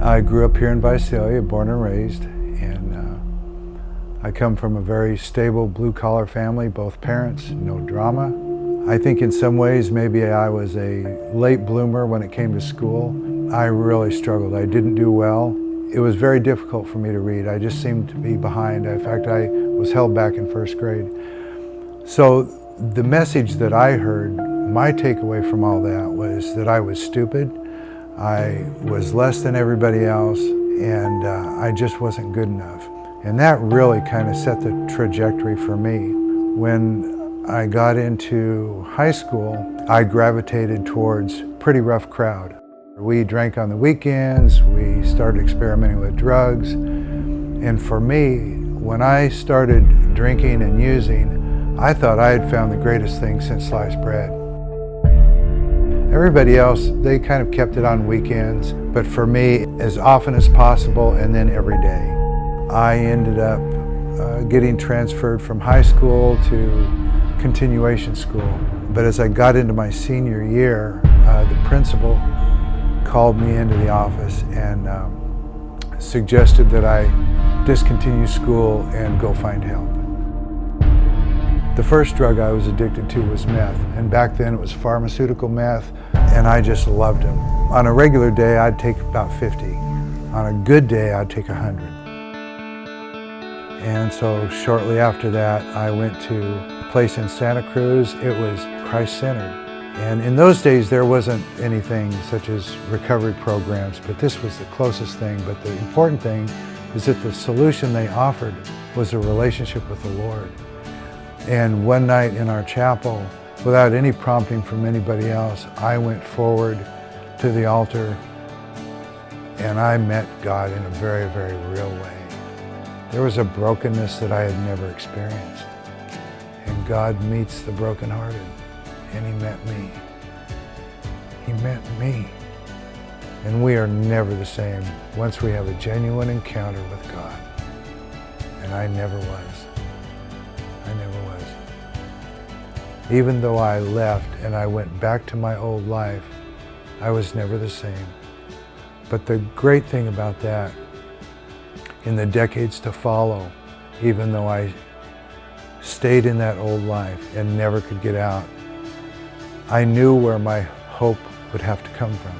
I grew up here in Visalia, born and raised, and I come from a very stable blue-collar family, both parents, no drama. I think in some ways maybe I was a late bloomer when it came to school. I really struggled. I didn't do well. It was very difficult for me to read. I just seemed to be behind. In fact, I was held back in first grade. So the message that I heard, my takeaway from all that was that I was stupid. I was less than everybody else, and I just wasn't good enough. And that really kind of set the trajectory for me. When I got into high school, I gravitated towards a pretty rough crowd. We drank on the weekends, we started experimenting with drugs, and for me, when I started drinking and using, I thought I had found the greatest thing since sliced bread. Everybody else, they kind of kept it on weekends, but for me, as often as possible and then every day. I ended up getting transferred from high school to continuation school. But as I got into my senior year, the principal called me into the office and suggested that I discontinue school and go find help. The first drug I was addicted to was meth, and back then it was pharmaceutical meth, and I just loved them. On a regular day, I'd take about 50. On a good day, I'd take 100. And so shortly after that, I went to a place in Santa Cruz. It was Christ-centered. And in those days, there wasn't anything such as recovery programs, but this was the closest thing. But the important thing is that the solution they offered was a relationship with the Lord. And one night in our chapel, without any prompting from anybody else, I went forward to the altar and I met God in a very, very real way. There was a brokenness that I had never experienced. And God meets the brokenhearted. And He met me. He met me. And we are never the same once we have a genuine encounter with God. And I never was. I never was. Even though I left and I went back to my old life, I was never the same. But the great thing about that, in the decades to follow, even though I stayed in that old life and never could get out, I knew where my hope would have to come from.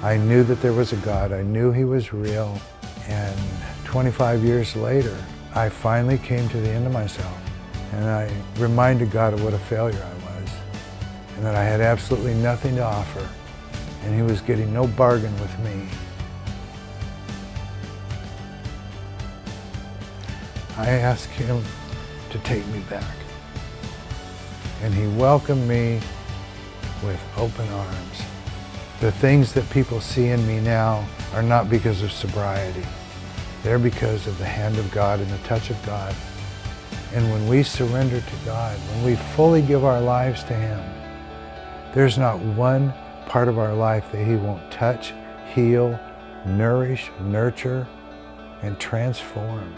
I knew that there was a God. I knew He was real. And 25 years later, I finally came to the end of myself. And I reminded God of what a failure I was. And that I had absolutely nothing to offer. And He was getting no bargain with me. I asked Him to take me back. And He welcomed me with open arms. The things that people see in me now are not because of sobriety. They're because of the hand of God and the touch of God. And when we surrender to God, when we fully give our lives to Him, there's not one part of our life that He won't touch, heal, nourish, nurture, and transform.